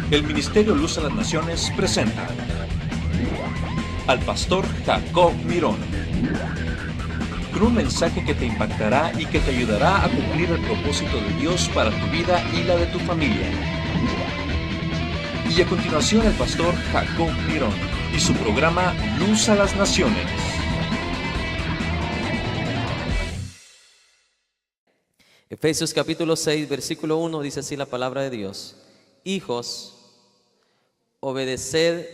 El Ministerio Luz a las Naciones presenta al pastor Jacob Mirón, con un mensaje que te impactará y que te ayudará a cumplir el propósito de Dios para tu vida y la de tu familia. Y a continuación el pastor Jacob Mirón y su programa Luz a las Naciones. Efesios capítulo 6, versículo 1 dice así la palabra de Dios: Hijos, obedeced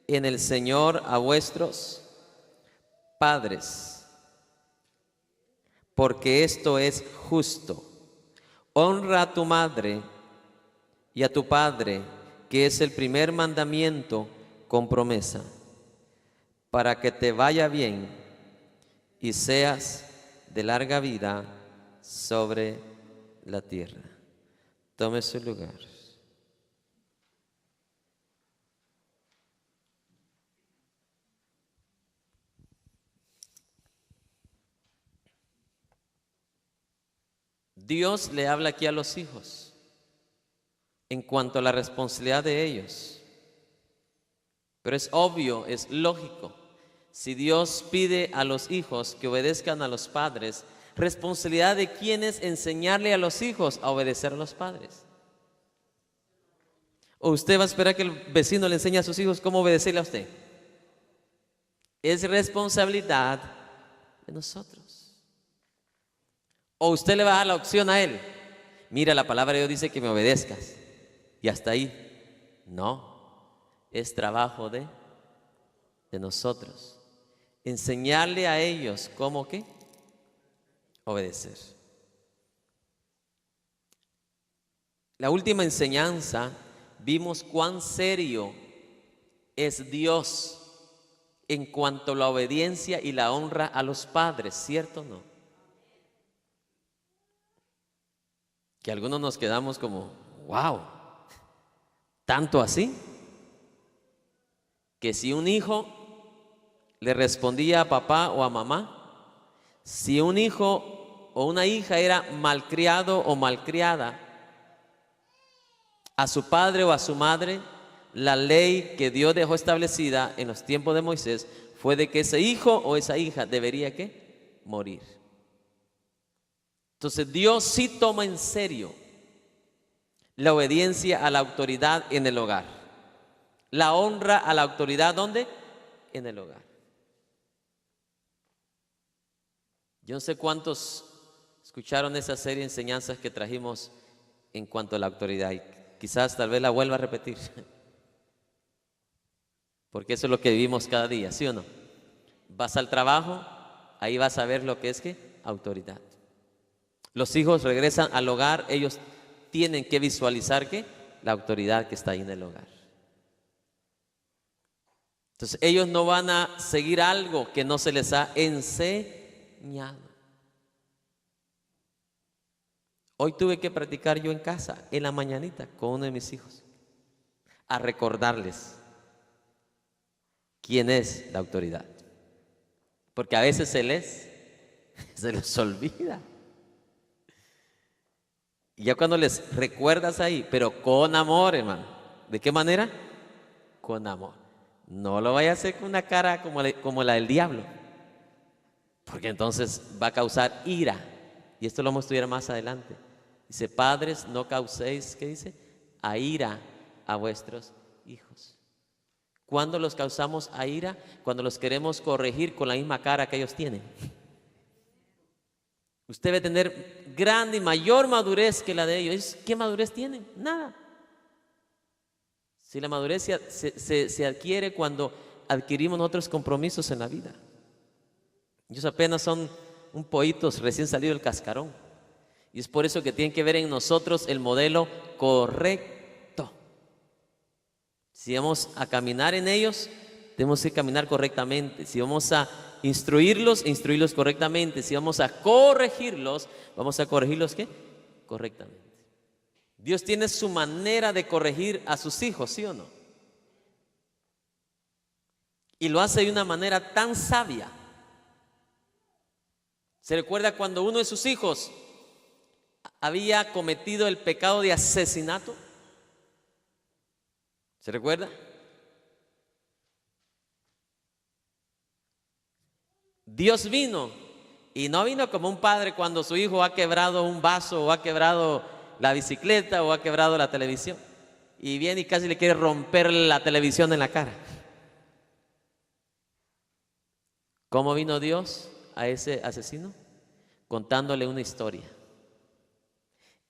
en el Señor a vuestros padres, porque esto es justo. Honra a tu madre y a tu padre, que es el primer mandamiento con promesa, para que te vaya bien y seas de larga vida sobre la tierra. Tome su lugar. Dios le habla aquí a los hijos en cuanto a la responsabilidad de ellos. Pero es obvio, es lógico. Si Dios pide a los hijos que obedezcan a los padres, responsabilidad de quién es enseñarle a los hijos a obedecer a los padres. ¿O usted va a esperar que el vecino le enseñe a sus hijos cómo obedecerle a usted? Es responsabilidad de nosotros. ¿O usted le va a dar la opción a él? Mira, la palabra de Dios dice que me obedezcas, y hasta ahí. No, es trabajo de nosotros. Enseñarle a ellos cómo qué obedecer. La última enseñanza vimos cuán serio es Dios en cuanto a la obediencia y la honra a los padres, ¿cierto o no? Que algunos nos quedamos como, wow, ¿tanto así? Que si un hijo le respondía a papá o a mamá, si un hijo o una hija era malcriado o malcriada a su padre o a su madre, la ley que Dios dejó establecida en los tiempos de Moisés fue de que ese hijo o esa hija debería ¿qué? Morir. Entonces Dios sí toma en serio la obediencia a la autoridad en el hogar, la honra a la autoridad, ¿dónde? En el hogar. Yo no sé cuántos escucharon esa serie de enseñanzas que trajimos en cuanto a la autoridad, y quizás tal vez la vuelva a repetir, porque eso es lo que vivimos cada día, ¿sí o no? Vas al trabajo, ahí vas a ver lo que es ¿qué? Autoridad. Los hijos regresan al hogar, ellos tienen que visualizar ¿qué? La autoridad que está ahí en el hogar. Entonces ellos no van a seguir algo que no se les ha enseñado. Hoy tuve que practicar yo en casa, en la mañanita, con uno de mis hijos, a recordarles quién es la autoridad. Porque a veces se les olvida. Y ya cuando les recuerdas ahí, pero con amor, hermano. ¿De qué manera? Con amor. No lo vaya a hacer con una cara como la del diablo, porque entonces va a causar ira. Y esto lo vamos a estudiar más adelante. Dice: padres, no causéis, ¿qué dice? A ira a vuestros hijos. ¿Cuándo los causamos a ira? Cuando los queremos corregir con la misma cara que ellos tienen. Usted debe tener grande y mayor madurez que la de ellos. ¿Qué madurez tienen? Nada. Si la madurez se adquiere cuando adquirimos otros compromisos en la vida. Ellos apenas son un pollitos recién salido del cascarón. Y es por eso que tienen que ver en nosotros el modelo correcto. Si vamos a caminar en ellos, tenemos que caminar correctamente. Si vamos a instruirlos correctamente. Si vamos a corregirlos, vamos a corregirlos ¿qué? Correctamente. Dios tiene su manera de corregir a sus hijos, ¿sí o no? Y lo hace de una manera tan sabia. ¿Se recuerda cuando uno de sus hijos había cometido el pecado de asesinato? ¿Se recuerda? Dios vino, y no vino como un padre cuando su hijo ha quebrado un vaso, o ha quebrado la bicicleta, o ha quebrado la televisión, y viene y casi le quiere romper la televisión en la cara. ¿Cómo vino Dios a ese asesino? Contándole una historia.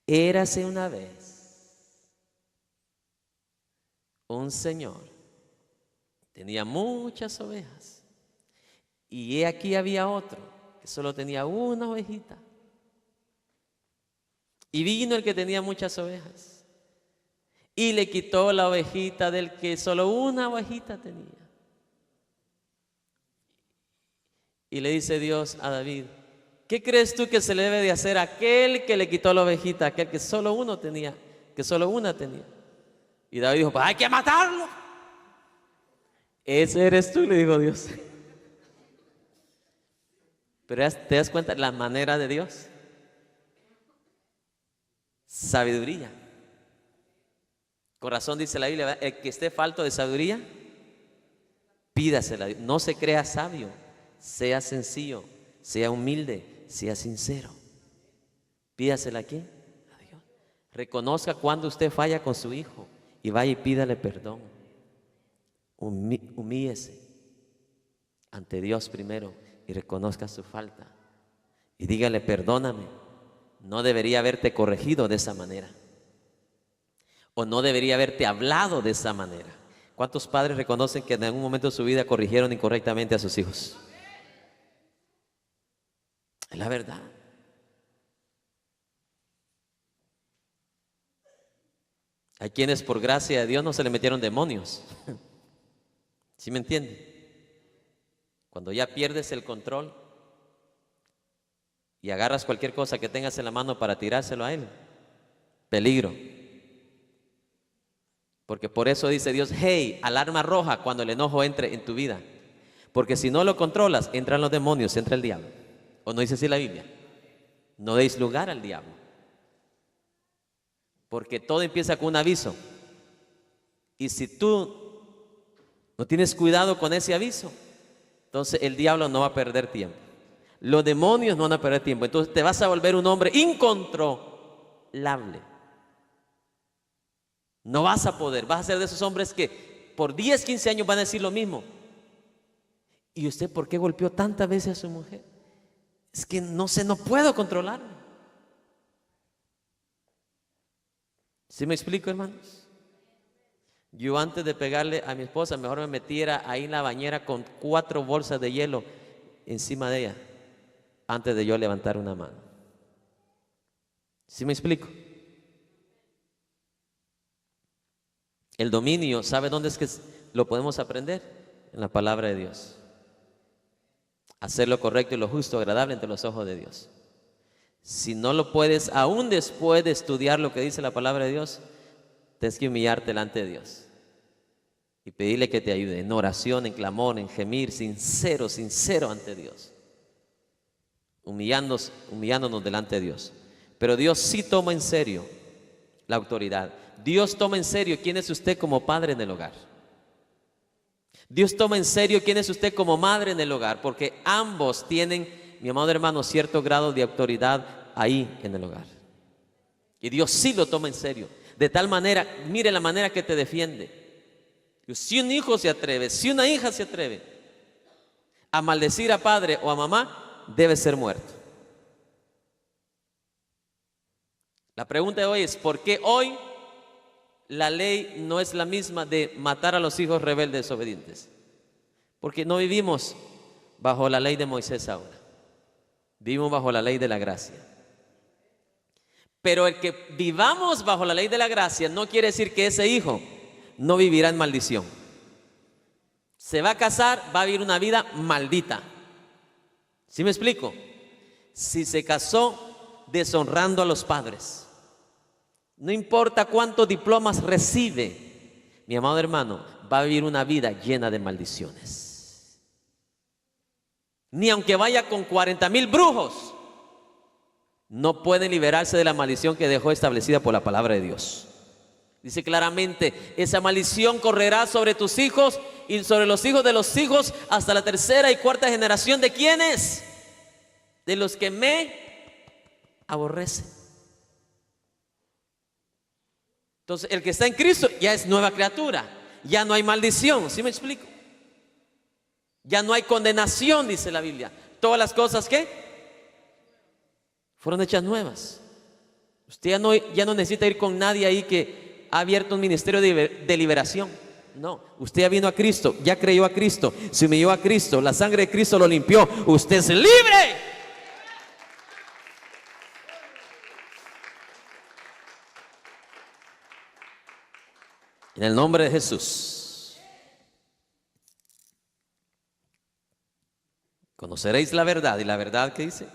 Érase una vez un señor, tenía muchas ovejas, y he aquí había otro que solo tenía una ovejita. Y vino el que tenía muchas ovejas y le quitó la ovejita del que solo una ovejita tenía. Y le dice Dios a David: ¿qué crees tú que se le debe de hacer a aquel que le quitó la ovejita, aquel que solo uno tenía, que solo una tenía? Y David dijo: pues hay que matarlo. Ese eres tú, le dijo Dios. Pero te das cuenta la manera de Dios. Sabiduría. Con razón dice la Biblia: el que esté falto de sabiduría, pídasela. No se crea sabio, sea sencillo, sea humilde, sea sincero. Pídasela a quién, a Dios. Reconozca cuando usted falla con su hijo y vaya y pídale perdón. Humíllese ante Dios primero y reconozca su falta y dígale: perdóname, no debería haberte corregido de esa manera, o no debería haberte hablado de esa manera. ¿Cuántos padres reconocen que en algún momento de su vida corrigieron incorrectamente a sus hijos? Es la verdad. Hay quienes por gracia de Dios no se le metieron demonios. ¿Sí me entienden? Cuando ya pierdes el control y agarras cualquier cosa que tengas en la mano para tirárselo a él, peligro. Porque por eso dice Dios: hey, alarma roja cuando el enojo entre en tu vida. Porque si no lo controlas, entran los demonios, entra el diablo. ¿O no dice así la Biblia? No deis lugar al diablo. Porque todo empieza con un aviso. Y si tú no tienes cuidado con ese aviso, entonces el diablo no va a perder tiempo. Los demonios no van a perder tiempo. Entonces te vas a volver un hombre incontrolable. No vas a poder. Vas a ser de esos hombres que por 10, 15 años van a decir lo mismo. ¿Y usted por qué golpeó tantas veces a su mujer? Es que no puedo controlarme. ¿Sí me explico, hermanos? Yo antes de pegarle a mi esposa, mejor me metiera ahí en la bañera con 4 bolsas de hielo encima de ella, antes de yo levantar una mano. ¿Sí me explico? El dominio, ¿sabe dónde es que lo podemos aprender? En la palabra de Dios. Hacer lo correcto y lo justo, agradable ante los ojos de Dios. Si no lo puedes, aún después de estudiar lo que dice la palabra de Dios, tienes que humillarte delante de Dios y pedirle que te ayude en oración, en clamor, en gemir, sincero ante Dios, humillándonos delante de Dios. Pero Dios sí toma en serio la autoridad. Dios toma en serio quién es usted como padre en el hogar. Dios toma en serio quién es usted como madre en el hogar, porque ambos tienen, mi amado hermano, cierto grado de autoridad ahí en el hogar. Y Dios sí lo toma en serio. De tal manera, mire la manera que te defiende. Si un hijo se atreve, si una hija se atreve a maldecir a padre o a mamá, debe ser muerto. La pregunta de hoy es: ¿por qué hoy la ley no es la misma de matar a los hijos rebeldes desobedientes? Porque no vivimos bajo la ley de Moisés ahora. Vivimos bajo la ley de la gracia. Pero el que vivamos bajo la ley de la gracia no quiere decir que ese hijo no vivirá en maldición. Se va a casar, va a vivir una vida maldita. ¿Sí me explico? Si se casó deshonrando a los padres, no importa cuántos diplomas recibe, mi amado hermano, va a vivir una vida llena de maldiciones. Ni aunque vaya con 40,000 brujos, no pueden liberarse de la maldición que dejó establecida por la palabra de Dios. Dice claramente, esa maldición correrá sobre tus hijos y sobre los hijos de los hijos hasta la tercera y cuarta generación. ¿De quiénes? De los que me aborrecen. Entonces, el que está en Cristo ya es nueva criatura. Ya no hay maldición, ¿sí me explico? Ya no hay condenación, dice la Biblia. Todas las cosas que fueron hechas nuevas. Usted ya no necesita ir con nadie ahí que ha abierto un ministerio de liberación. No, usted ya vino a Cristo, ya creyó a Cristo, se humilló a Cristo, la sangre de Cristo lo limpió. Usted es libre. En el nombre de Jesús. Conoceréis la verdad. ¿Y la verdad qué dice?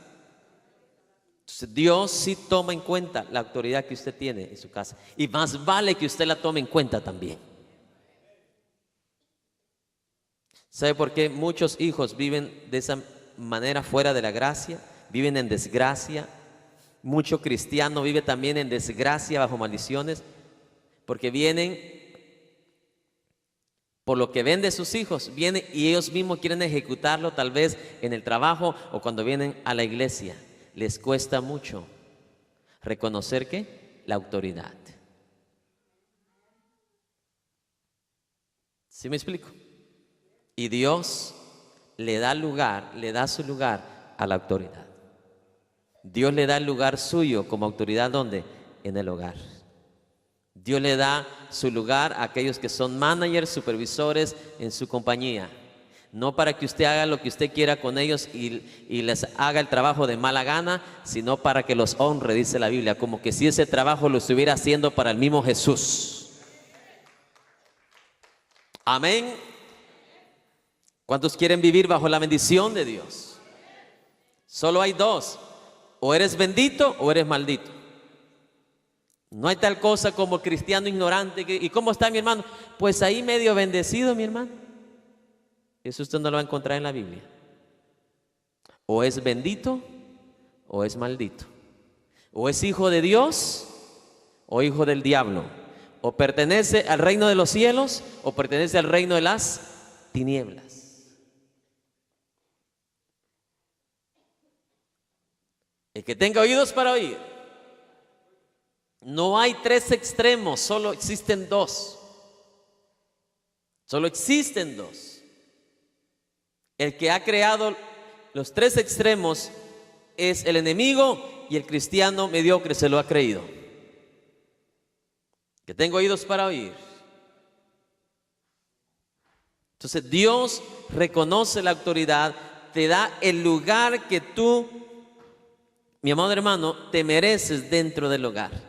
Entonces, Dios sí toma en cuenta la autoridad que usted tiene en su casa. Y más vale que usted la tome en cuenta también. ¿Sabe por qué muchos hijos viven de esa manera fuera de la gracia? Viven en desgracia. Mucho cristiano vive también en desgracia, bajo maldiciones, porque vienen por lo que ven de sus hijos, vienen y ellos mismos quieren ejecutarlo tal vez en el trabajo o cuando vienen a la iglesia. Les cuesta mucho reconocer ¿qué? La autoridad. ¿Sí me explico? Y Dios le da lugar, le da su lugar a la autoridad. Dios le da el lugar suyo como autoridad, ¿dónde? En el hogar. Dios le da su lugar a aquellos que son managers, supervisores en su compañía. No para que usted haga lo que usted quiera con ellos y les haga el trabajo de mala gana, sino para que los honre, dice la Biblia, como que si ese trabajo lo estuviera haciendo para el mismo Jesús. Amén. ¿Cuántos quieren vivir bajo la bendición de Dios? Solo hay dos: o eres bendito o eres maldito. No hay tal cosa como cristiano ignorante. ¿Y cómo está mi hermano? Pues ahí medio bendecido, mi hermano. Eso usted no lo va a encontrar en la Biblia. O es bendito o es maldito. O es hijo de Dios o hijo del diablo. O pertenece al reino de los cielos o pertenece al reino de las tinieblas. El que tenga oídos para oír. No hay tres extremos, solo existen dos. Solo existen dos. El que ha creado los tres extremos es el enemigo y el cristiano mediocre se lo ha creído. Que tengo oídos para oír. Entonces Dios reconoce la autoridad, te da el lugar que tú, mi amado hermano, te mereces dentro del hogar.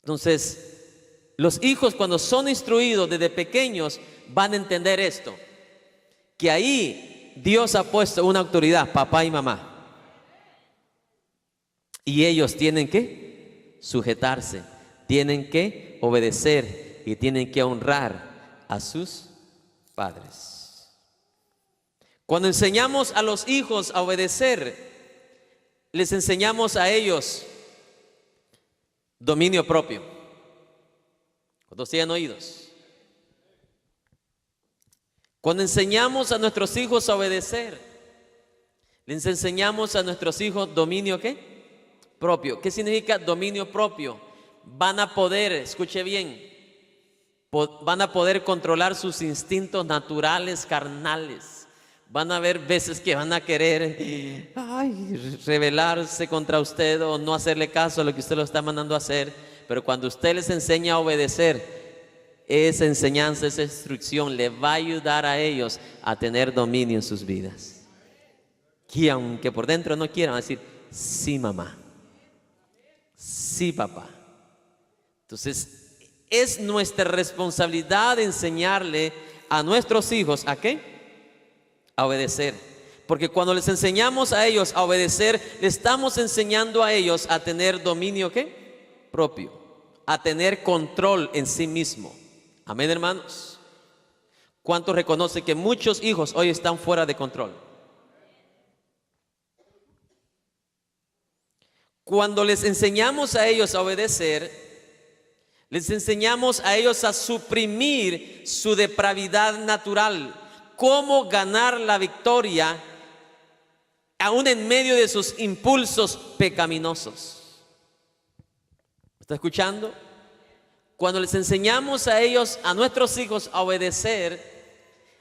Entonces, los hijos cuando son instruidos desde pequeños van a entender esto, que ahí Dios ha puesto una autoridad, papá y mamá, y ellos tienen que sujetarse, tienen que obedecer y tienen que honrar a sus padres. Cuando enseñamos a los hijos a obedecer, les enseñamos a ellos dominio propio. Cuando sean oídos. Cuando enseñamos a nuestros hijos a obedecer, les enseñamos a nuestros hijos dominio ¿qué? Propio. ¿Qué significa dominio propio? Van a poder, escuche bien, van a poder controlar sus instintos naturales, carnales. Van a haber veces que van a querer rebelarse contra usted o no hacerle caso a lo que usted lo está mandando a hacer. Pero cuando usted les enseña a obedecer, esa enseñanza, esa instrucción le va a ayudar a ellos a tener dominio en sus vidas. Y aunque por dentro no quieran, decir, sí mamá, sí papá. Entonces es nuestra responsabilidad enseñarle a nuestros hijos ¿a qué? A obedecer. Porque cuando les enseñamos a ellos a obedecer, le estamos enseñando a ellos a tener dominio ¿qué? Propio, a tener control en sí mismo. Amén, hermanos. ¿Cuántos reconocen que muchos hijos hoy están fuera de control? Cuando les enseñamos a ellos a obedecer, Les enseñamos a ellos a suprimir su depravidad natural, cómo ganar la victoria aún en medio de sus impulsos pecaminosos. ¿Me está escuchando? Cuando les enseñamos a ellos, a nuestros hijos, a obedecer,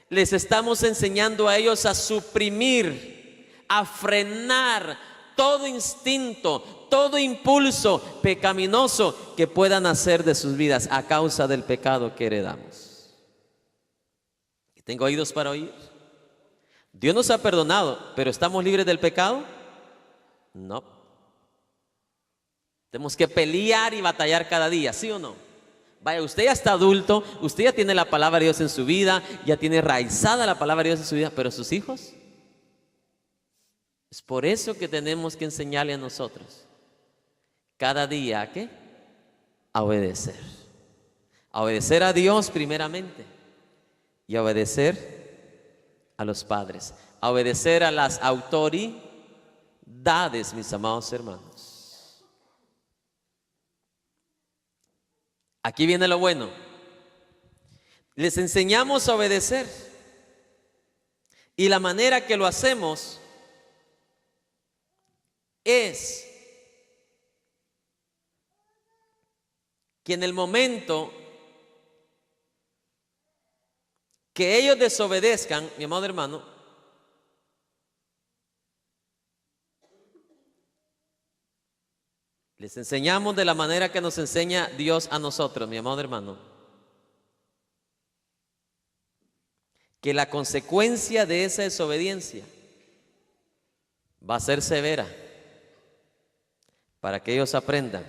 les estamos enseñando a ellos a suprimir, a frenar todo instinto, todo impulso pecaminoso que puedan hacer de sus vidas a causa del pecado que heredamos. ¿Tengo oídos para oír? Dios nos ha perdonado, pero ¿estamos libres del pecado? No. Tenemos que pelear y batallar cada día, ¿sí o no? Vaya, usted ya está adulto, usted ya tiene la palabra de Dios en su vida, ya tiene enraizada la palabra de Dios en su vida, pero sus hijos, es por eso que tenemos que enseñarle a nosotros cada día ¿a qué? A obedecer. A obedecer a Dios primeramente y a obedecer a los padres, a obedecer a las autoridades, mis amados hermanos. Aquí viene lo bueno. Les enseñamos a obedecer y la manera que lo hacemos es que en el momento que ellos desobedezcan, mi amado hermano, les enseñamos de la manera que nos enseña Dios a nosotros, mi amado hermano, que la consecuencia de esa desobediencia va a ser severa para que ellos aprendan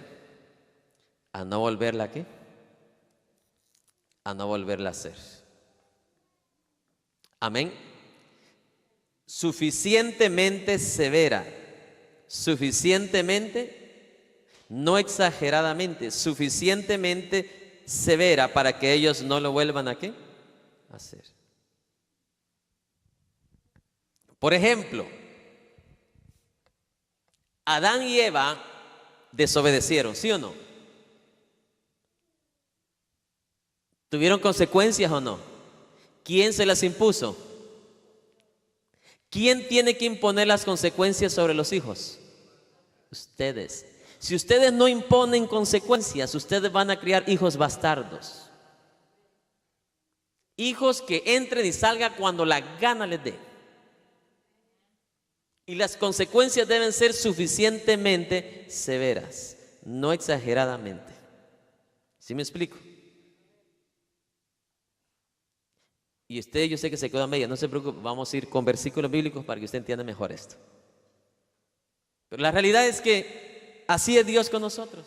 a no volverla ¿qué? A no volverla a hacer. Amén. Suficientemente severa, suficientemente, no exageradamente, suficientemente severa para que ellos no lo vuelvan a ¿qué? A hacer. Por ejemplo, Adán y Eva desobedecieron, ¿sí o no? ¿Tuvieron consecuencias o no? ¿Quién se las impuso? ¿Quién tiene que imponer las consecuencias sobre los hijos? Ustedes. Si ustedes no imponen consecuencias, ustedes van a criar hijos bastardos. Hijos que entren y salgan cuando la gana les dé. Y las consecuencias deben ser suficientemente severas, no exageradamente. ¿Sí me explico? Y usted, yo sé que se quedó a media, no se preocupe, vamos a ir con versículos bíblicos para que usted entienda mejor esto. Pero la realidad es que así es Dios con nosotros.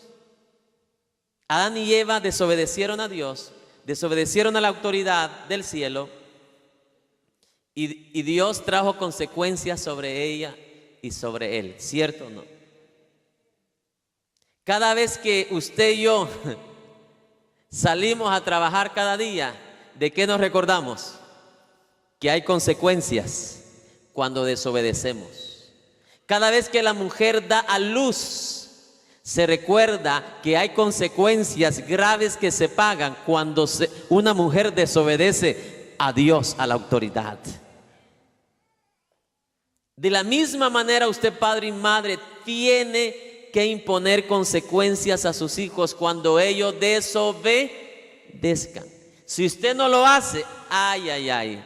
Adán y Eva desobedecieron a Dios, desobedecieron a la autoridad del cielo y Dios trajo consecuencias sobre ella y sobre él, ¿cierto o no? Cada vez que usted y yo salimos a trabajar cada día, ¿de qué nos recordamos? Que hay consecuencias cuando desobedecemos. Cada vez que la mujer da a luz, se recuerda que hay consecuencias graves que se pagan cuando una mujer desobedece a Dios, a la autoridad. De la misma manera, usted, padre y madre, tiene que imponer consecuencias a sus hijos cuando ellos desobedezcan. Si usted no lo hace, ay, ay, ay,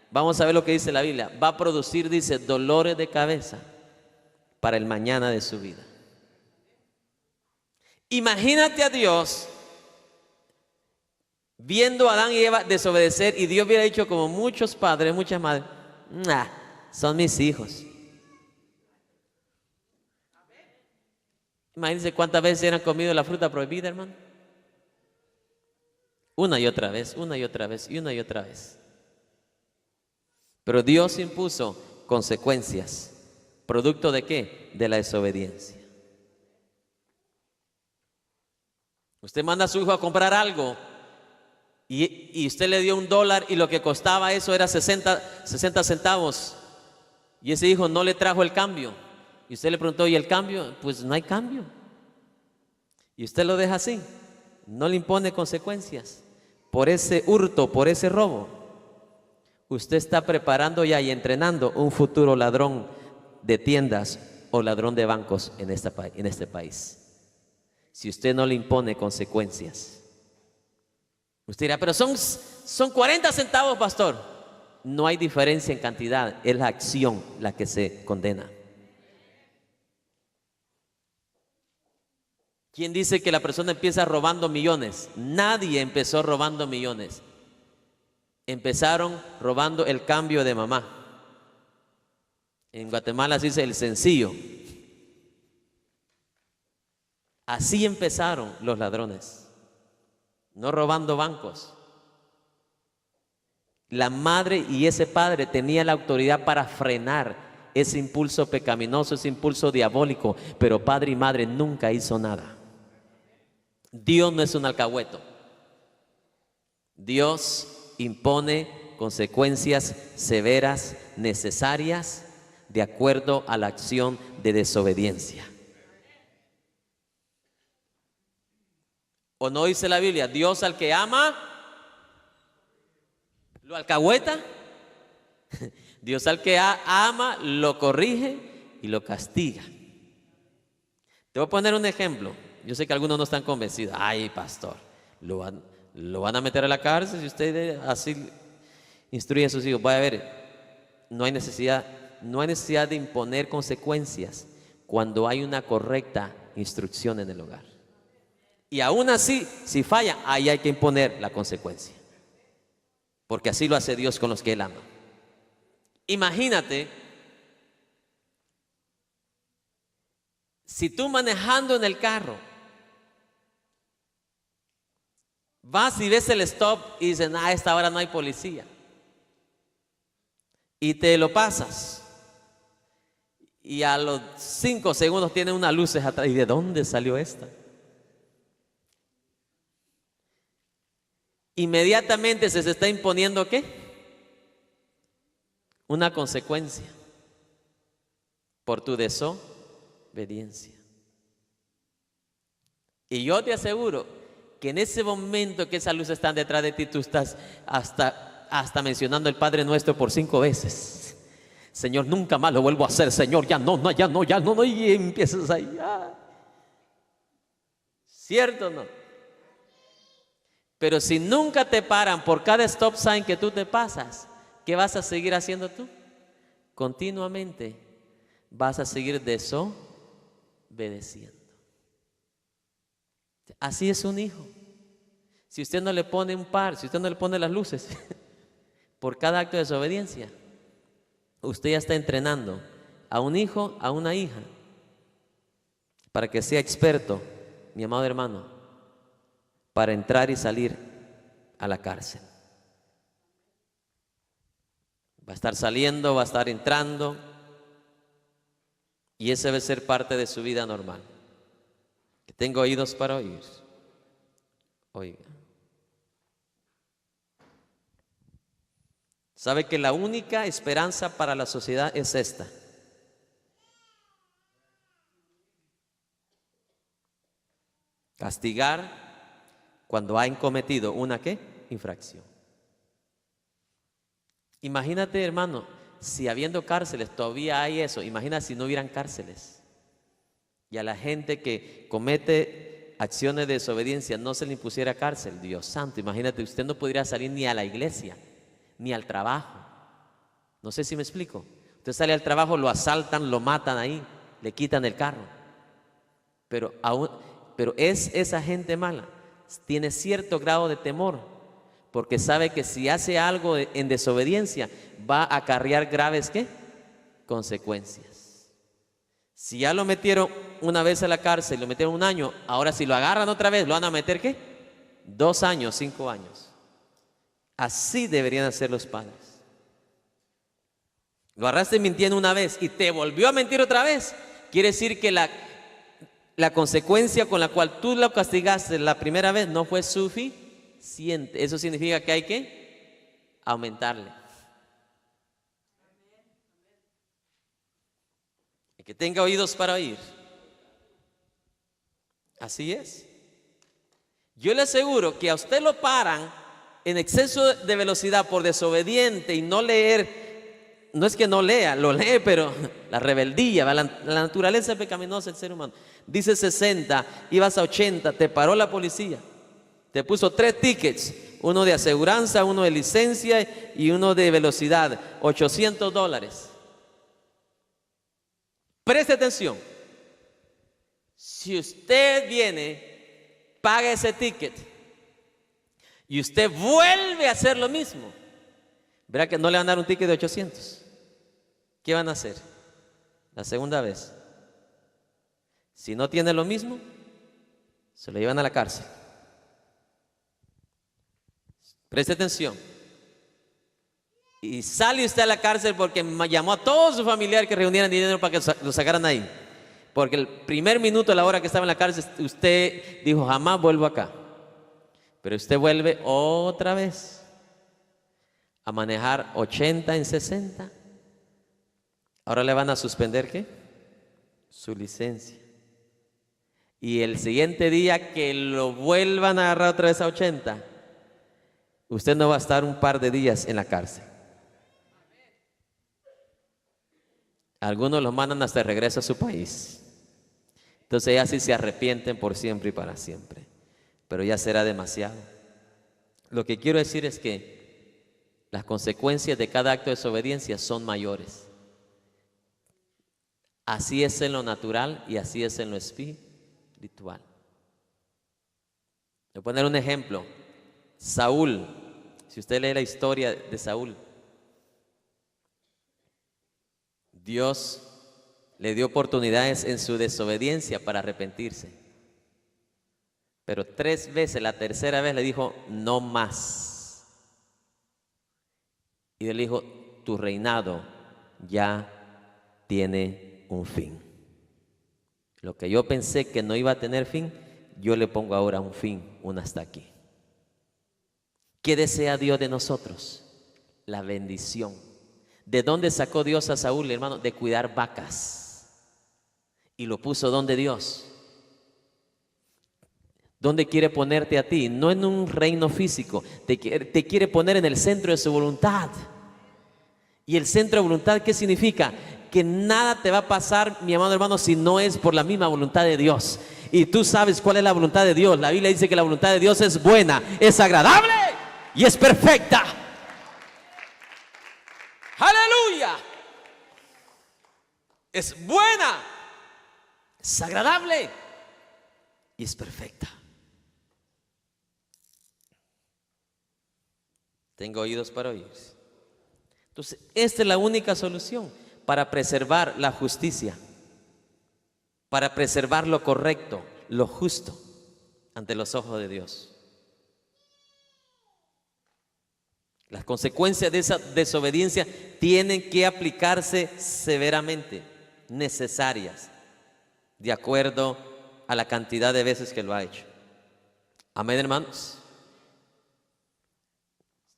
vamos a ver lo que dice la Biblia, va a producir, dice, dolores de cabeza para el mañana de su vida. Imagínate a Dios viendo a Adán y Eva desobedecer y Dios hubiera dicho como muchos padres, muchas madres, son mis hijos. Imagínense cuántas veces eran comido la fruta prohibida, hermano. Una y otra vez, una y otra vez, y una y otra vez. Pero Dios impuso consecuencias. ¿Producto de qué? De la desobediencia. Usted manda a su hijo a comprar algo y usted le dio $1 y lo que costaba eso era 60 centavos. Y ese hijo no le trajo el cambio. Y usted le preguntó, ¿y el cambio? Pues no hay cambio. Y usted lo deja así. no le impone consecuencias por ese hurto, por ese robo, usted está preparando ya y entrenando un futuro ladrón de tiendas o ladrón de bancos en este país. Si usted no le impone consecuencias. Usted dirá, pero son 40 centavos, pastor. No hay diferencia en cantidad, es la acción la que se condena. ¿Quién dice que la persona empieza robando millones? Nadie empezó robando millones. Empezaron robando el cambio de mamá. En Guatemala se dice el sencillo. Así empezaron los ladrones, no robando bancos. La madre y ese padre tenían la autoridad para frenar ese impulso pecaminoso, ese impulso diabólico, pero padre y madre nunca hizo nada. Dios no es un alcahueto. Dios impone consecuencias severas, necesarias, de acuerdo a la acción de desobediencia. ¿O no dice la Biblia? Dios al que ama, lo alcahueta. Dios al que ama, lo corrige y lo castiga. Te voy a poner un ejemplo. Yo sé que algunos no están convencidos. Ay, pastor, lo van a meter a la cárcel si usted así instruye a sus hijos. Vaya a ver, no hay necesidad de imponer consecuencias cuando hay una correcta instrucción en el hogar. Y aún así, si falla, ahí hay que imponer la consecuencia. Porque así lo hace Dios con los que Él ama. Imagínate, si tú manejando en el carro, vas y ves el stop y dicen, a esta hora no hay policía. Y te lo pasas. Y a los 5 segundos tiene unas luces atrás. ¿Y de dónde salió esta? Inmediatamente se está imponiendo ¿qué? Una consecuencia por tu desobediencia. Y yo te aseguro que en ese momento que esas luces están detrás de ti, tú estás hasta mencionando el Padre Nuestro por 5 veces. Señor, nunca más lo vuelvo a hacer. Señor, ya no. Y empiezas ahí. ¿Cierto o no? Pero si nunca te paran por cada stop sign que tú te pasas, ¿qué vas a seguir haciendo tú? Continuamente vas a seguir desobedeciendo. Así es un hijo. Si usted no le pone un par, si usted no le pone las luces por cada acto de desobediencia, usted ya está entrenando a un hijo, a una hija, para que sea experto, mi amado hermano, para entrar y salir a la cárcel. Va a estar saliendo, va a estar entrando, y ese debe ser parte de su vida normal. Que tenga oídos para oír. Oiga. ¿Sabe que la única esperanza para la sociedad es esta? Castigar cuando han cometido una ¿qué? Infracción. Imagínate, hermano, si habiendo cárceles todavía hay eso, imagina si no hubieran cárceles y a la gente que comete acciones de desobediencia no se le impusiera cárcel. Dios santo, imagínate, usted no podría salir ni a la iglesia, ni al trabajo. No sé si me explico. Usted sale al trabajo, lo asaltan, lo matan ahí, le quitan el carro. Pero es esa gente mala. Tiene cierto grado de temor, porque sabe que si hace algo en desobediencia, va a acarrear graves ¿qué? Consecuencias. Si ya lo metieron una vez a la cárcel, lo metieron 1 año, ahora si lo agarran otra vez, ¿lo van a meter qué? 2 años, 5 años. Así deberían hacer los padres. Lo agarraste mintiendo una vez y te volvió a mentir otra vez. Quiere decir que la consecuencia con la cual tú lo castigaste la primera vez no fue suficiente. Eso significa que hay que aumentarle. Y que tenga oídos para oír. Así es. Yo le aseguro que a usted lo paran en exceso de velocidad por desobediente y no leer. No es que no lea, lo lee, pero la rebeldía, la naturaleza pecaminosa del ser humano. Dice 60, ibas a 80, te paró la policía. Te puso 3 tickets, uno de aseguranza, uno de licencia y uno de velocidad, $800. Preste atención. Si usted viene, paga ese ticket y usted vuelve a hacer lo mismo, verá que no le van a dar un ticket de 800. ¿Qué van a hacer? La segunda vez. Si no tiene lo mismo, se lo llevan a la cárcel. Preste atención. Y sale usted a la cárcel porque llamó a todos sus familiares que reunieran dinero para que lo sacaran ahí. Porque el primer minuto de la hora que estaba en la cárcel, usted dijo, jamás vuelvo acá. Pero usted vuelve otra vez a manejar 80 en 60. Ahora le van a suspender, ¿qué? Su licencia. Y el siguiente día que lo vuelvan a agarrar otra vez a 80, usted no va a estar un par de días en la cárcel. Algunos los mandan hasta el regreso a su país. Entonces ya sí se arrepienten por siempre y para siempre. Pero ya será demasiado. Lo que quiero decir es que las consecuencias de cada acto de desobediencia son mayores. Así es en lo natural y así es en lo espiritual. Voy a poner un ejemplo. Saúl, si usted lee la historia de Saúl, Dios le dio oportunidades en su desobediencia para arrepentirse. Pero 3 veces, la tercera vez le dijo, no más. Y él dijo, tu reinado ya tiene un fin. Lo que yo pensé que no iba a tener fin, yo le pongo ahora un fin, un hasta aquí. ¿Qué desea Dios de nosotros? La bendición. ¿De dónde sacó Dios a Saúl, hermano? De cuidar vacas. Y lo puso donde Dios. ¿Dónde quiere ponerte a ti? No en un reino físico. Te quiere poner en el centro de su voluntad. ¿Y el centro de voluntad qué significa? Que nada te va a pasar, mi amado hermano, si no es por la misma voluntad de Dios. Y tú sabes cuál es la voluntad de Dios. La Biblia dice que la voluntad de Dios es buena, es agradable y es perfecta. ¡Aleluya! Es buena, es agradable y es perfecta. Tengo oídos para oír. Entonces, esta es la única solución para preservar la justicia, para preservar lo correcto, lo justo ante los ojos de Dios. Las consecuencias de esa desobediencia tienen que aplicarse severamente, necesarias, de acuerdo a la cantidad de veces que lo ha hecho. Amén, hermanos.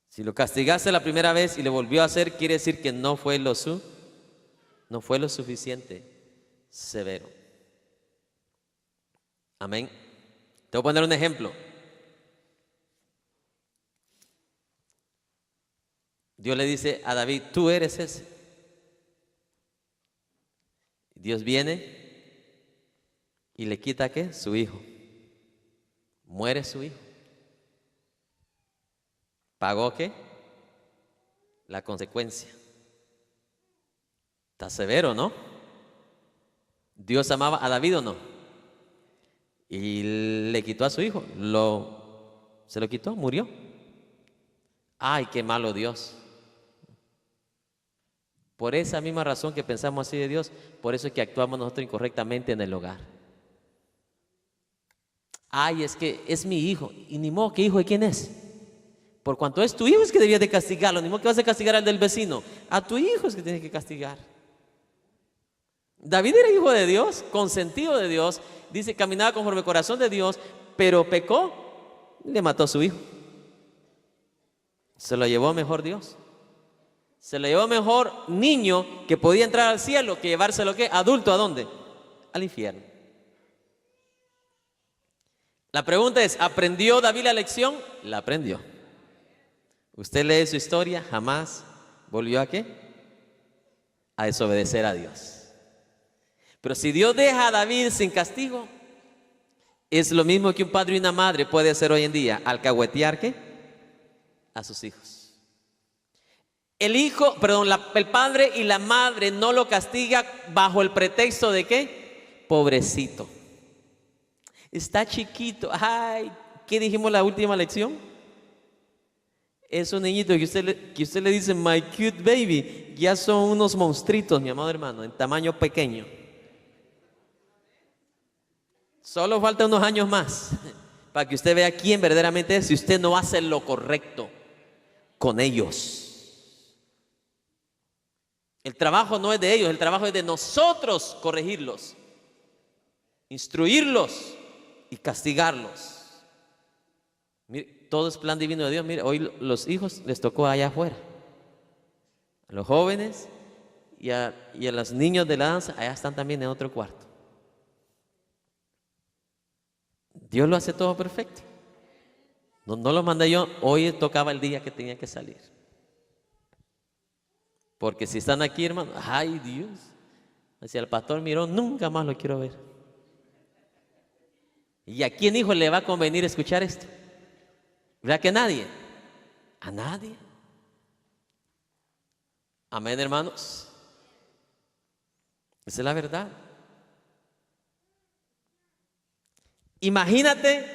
Si lo castigaste la primera vez y lo volvió a hacer, quiere decir que no fue lo suficiente severo. Amén. Te voy a poner un ejemplo. Dios le dice a David, tú eres ese. Dios viene y le quita ¿qué? Su hijo. Muere su hijo. ¿Pagó qué? La consecuencia. Está severo, ¿no? ¿Dios amaba a David o no? Y le quitó a su hijo. Se lo quitó, murió. Ay, qué malo Dios. Por esa misma razón que pensamos así de Dios, por eso es que actuamos nosotros incorrectamente en el hogar. Ay, es que es mi hijo. Y ni modo, ¿qué hijo de quién es? Por cuanto es tu hijo es que debías de castigarlo. Ni modo que vas a castigar al del vecino. A tu hijo es que tienes que castigar. David era hijo de Dios, consentido de Dios. Dice, caminaba conforme el corazón de Dios, pero pecó, le mató a su hijo. Se lo llevó mejor Dios. Se lo llevó mejor niño que podía entrar al cielo que llevárselo ¿qué? Adulto, ¿a dónde? Al infierno. La pregunta es, ¿aprendió David la lección? La aprendió. Usted lee su historia, jamás volvió ¿a qué? A desobedecer a Dios. Pero si Dios deja a David sin castigo, es lo mismo que un padre y una madre puede hacer hoy en día, alcahuetear ¿qué? A sus hijos. El padre y la madre no lo castiga bajo el pretexto de ¿qué? Pobrecito. Está chiquito. Ay, ¿qué dijimos la última lección? Es un niñito que usted le dice, my cute baby. Ya son unos monstruitos, mi amado hermano, en tamaño pequeño. Solo falta unos años más para que usted vea quién verdaderamente es si usted no hace lo correcto con ellos. El trabajo no es de ellos, el trabajo es de nosotros corregirlos, instruirlos y castigarlos. Mire, todo es plan divino de Dios. Mire, hoy los hijos les tocó allá afuera. A los jóvenes y a los niños de la danza, allá están también en otro cuarto. Dios lo hace todo perfecto. No lo mandé yo, hoy tocaba el día que tenía que salir. Porque si están aquí, hermano, ay Dios, hacia el pastor Mirón, nunca más lo quiero ver. ¿Y a quién, hijo, le va a convenir escuchar esto? ¿Verdad que nadie? A nadie. Amén, hermanos. Esa es la verdad. Imagínate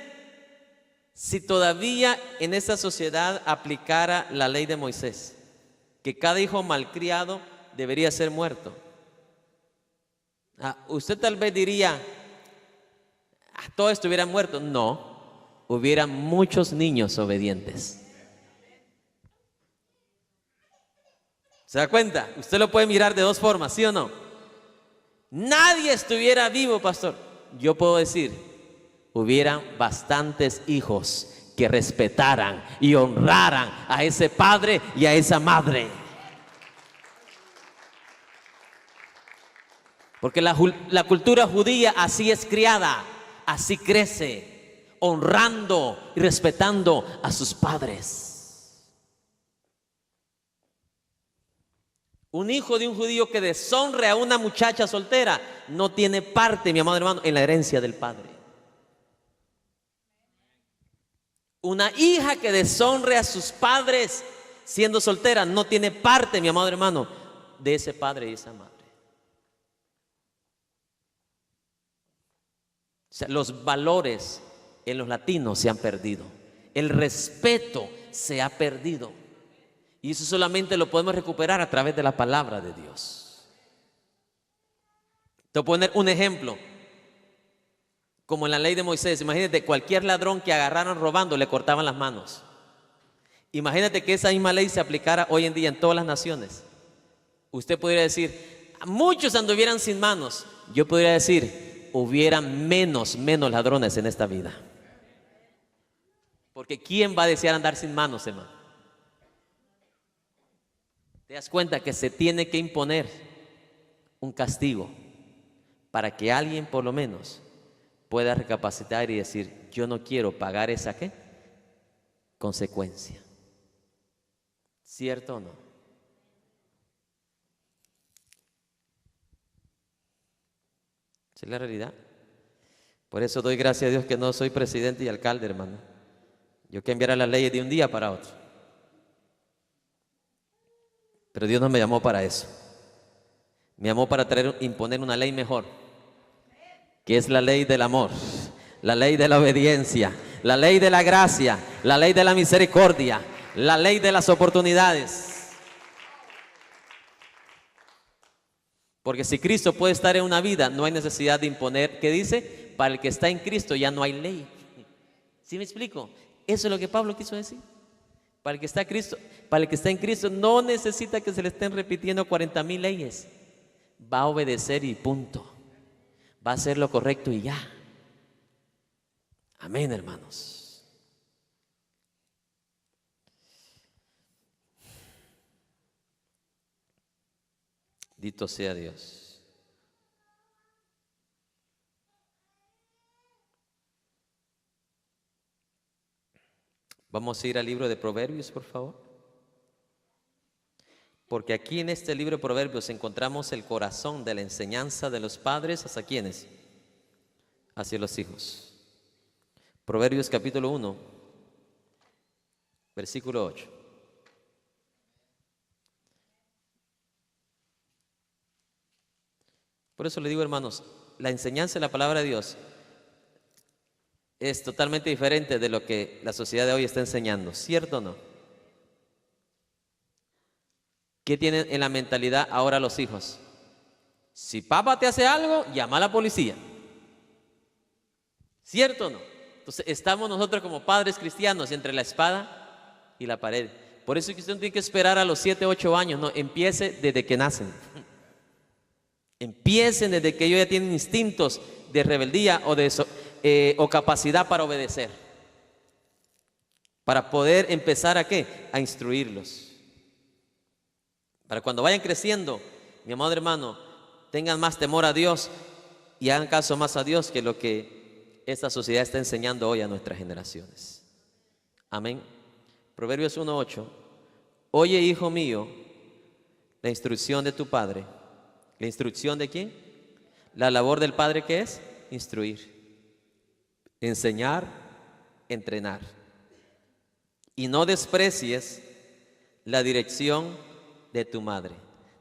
si todavía en esta sociedad aplicara la ley de Moisés, que cada hijo malcriado debería ser muerto. Usted tal vez diría, todos estuvieran muertos. No, hubieran muchos niños obedientes. ¿Se da cuenta? Usted lo puede mirar de dos formas, ¿sí o no? Nadie estuviera vivo, pastor. Yo puedo decir, hubieran bastantes hijos que respetaran y honraran a ese padre y a esa madre. Porque la cultura judía así es criada, así crece, honrando y respetando a sus padres. Un hijo de un judío que deshonre a una muchacha soltera no tiene parte, mi amado hermano, en la herencia del padre. Una hija que deshonre a sus padres siendo soltera no tiene parte, mi amado hermano, de ese padre y esa madre. O sea, los valores en los latinos se han perdido. El respeto se ha perdido. Y eso solamente lo podemos recuperar a través de la palabra de Dios. Te voy a poner un ejemplo. Como en la ley de Moisés, imagínate, cualquier ladrón que agarraran robando le cortaban las manos. Imagínate que esa misma ley se aplicara hoy en día en todas las naciones. Usted podría decir, muchos anduvieran sin manos. Yo podría decir, hubieran menos ladrones en esta vida. Porque ¿quién va a desear andar sin manos, hermano? Te das cuenta que se tiene que imponer un castigo para que alguien por lo menos pueda recapacitar y decir, yo no quiero pagar esa ¿qué? Consecuencia. ¿Cierto o no? Esa es la realidad. Por eso doy gracias a Dios que no soy presidente y alcalde, hermano. Yo cambiara las leyes de un día para otro. Pero Dios no me llamó para eso. Me llamó para imponer una ley mejor, que es la ley del amor, la ley de la obediencia, la ley de la gracia, la ley de la misericordia, la ley de las oportunidades. Porque si Cristo puede estar en una vida, no hay necesidad de imponer. ¿Qué dice? Para el que está en Cristo ya no hay ley. ¿Sí me explico? Eso es lo que Pablo quiso decir. Para el que está en Cristo no necesita que se le estén repitiendo 40,000 leyes. Va a obedecer y punto. Va a hacer lo correcto y ya. Amén, hermanos. Bendito sea Dios. Vamos a ir al libro de Proverbios, por favor. Porque aquí en este libro de Proverbios encontramos el corazón de la enseñanza de los padres. ¿Hacia quiénes? Hacia los hijos. Proverbios capítulo 1, versículo 8. Por eso le digo, hermanos, la enseñanza de la palabra de Dios es totalmente diferente de lo que la sociedad de hoy está enseñando, ¿cierto o no? ¿Qué tienen en la mentalidad ahora los hijos? Si papá te hace algo, llama a la policía. ¿Cierto o no? Entonces estamos nosotros como padres cristianos entre la espada y la pared. Por eso es que usted no tiene que esperar a los 7, 8 años, no, empiece desde que nacen. Empiecen desde que ellos ya tienen instintos de rebeldía o capacidad para obedecer. Para poder empezar ¿a qué? A instruirlos. Para cuando vayan creciendo, mi amado hermano, tengan más temor a Dios y hagan caso más a Dios que lo que esta sociedad está enseñando hoy a nuestras generaciones. Amén. Proverbios 1:8. Oye, hijo mío, la instrucción de tu padre. ¿La instrucción de quién? La labor del padre, ¿qué es? Instruir, enseñar, entrenar. Y no desprecies la dirección de tu madre.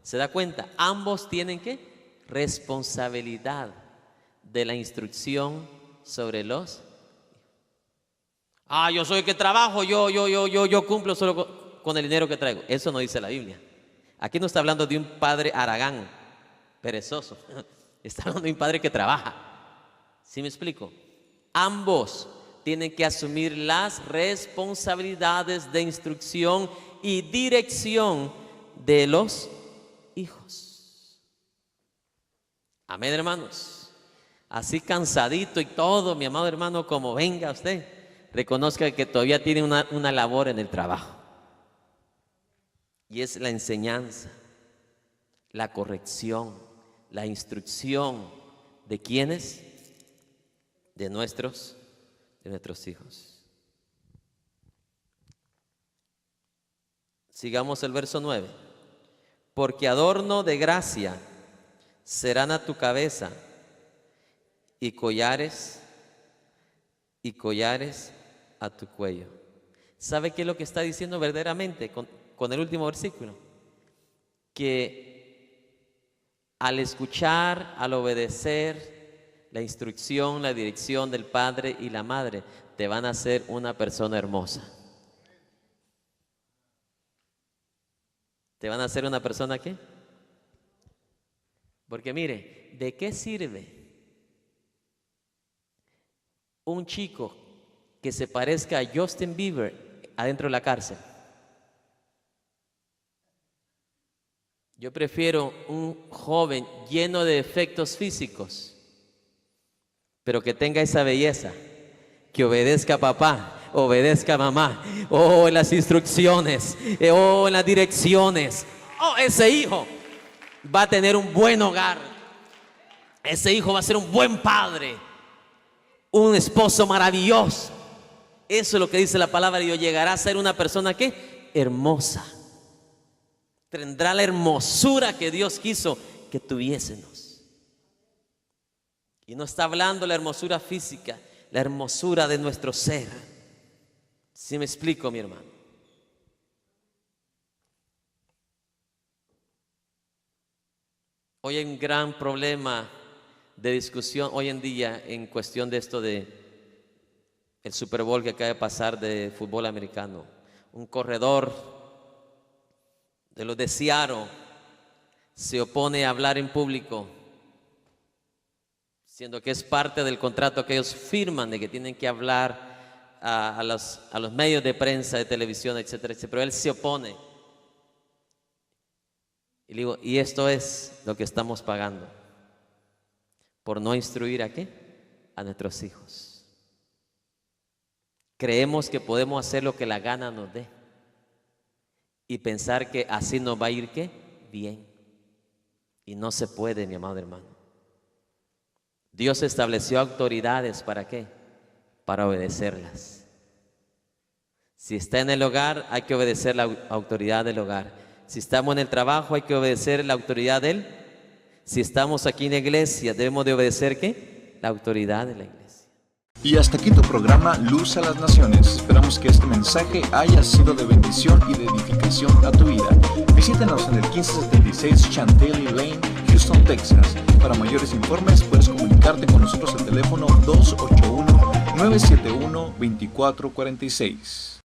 ¿Se da cuenta? Ambos tienen ¿qué? Responsabilidad de la instrucción sobre los. Yo soy el que trabajo, yo cumplo solo con el dinero que traigo. Eso no dice la Biblia. Aquí no está hablando de un padre haragán, perezoso. Está hablando de un padre que trabaja. ¿Sí me explico? Ambos tienen que asumir las responsabilidades de instrucción y dirección de los hijos. Amén, hermanos. Así cansadito y todo, mi amado hermano, como venga usted, reconozca que todavía tiene una labor en el trabajo. Y es la enseñanza, la corrección, la instrucción. ¿De quiénes? De nuestros hijos. Sigamos el verso 9. Porque adorno de gracia serán a tu cabeza y collares a tu cuello. ¿Sabe qué es lo que está diciendo verdaderamente con el último versículo? Que al escuchar, al obedecer la instrucción, la dirección del padre y la madre, te van a hacer una persona hermosa. ¿Te van a hacer una persona qué? Porque mire, ¿de qué sirve un chico que se parezca a Justin Bieber adentro de la cárcel? Yo prefiero un joven lleno de defectos físicos, pero que tenga esa belleza, que obedezca a papá, obedezca a mamá, en las instrucciones, en las direcciones. Ese hijo va a tener un buen hogar. Ese hijo va a ser un buen padre, un esposo maravilloso. Eso es lo que dice la palabra de Dios. Llegará a ser una persona ¿qué? Hermosa. Tendrá la hermosura que Dios quiso que tuviésemos. Y no está hablando la hermosura física, la hermosura de nuestro ser. ¿Sí me explico, mi hermano? Hoy hay un gran problema de discusión hoy en día en cuestión de esto de el Super Bowl que acaba de pasar de fútbol americano. Un corredor de los de Seattle se opone a hablar en público, siendo que es parte del contrato que ellos firman de que tienen que hablar a los medios de prensa, de televisión, etcétera, etcétera. Pero él se opone. Y le digo, y esto es lo que estamos pagando por no instruir ¿a qué? A nuestros hijos. Creemos que podemos hacer lo que la gana nos dé y pensar que así nos va a ir ¿qué? Bien. Y no se puede, mi amado hermano. Dios estableció autoridades ¿para qué? Para obedecerlas. Si está en el hogar, hay que obedecer la autoridad del hogar. Si estamos en el trabajo, hay que obedecer la autoridad del. Si estamos aquí en la iglesia, debemos de obedecer ¿qué? La autoridad de la iglesia. Y hasta aquí tu programa Luz a las Naciones. Esperamos que este mensaje haya sido de bendición y de edificación a tu vida. Visítanos en el 1576 Chantilly Lane, Houston, Texas. Para mayores informes puedes comunicarte con nosotros al teléfono 281-971-2446.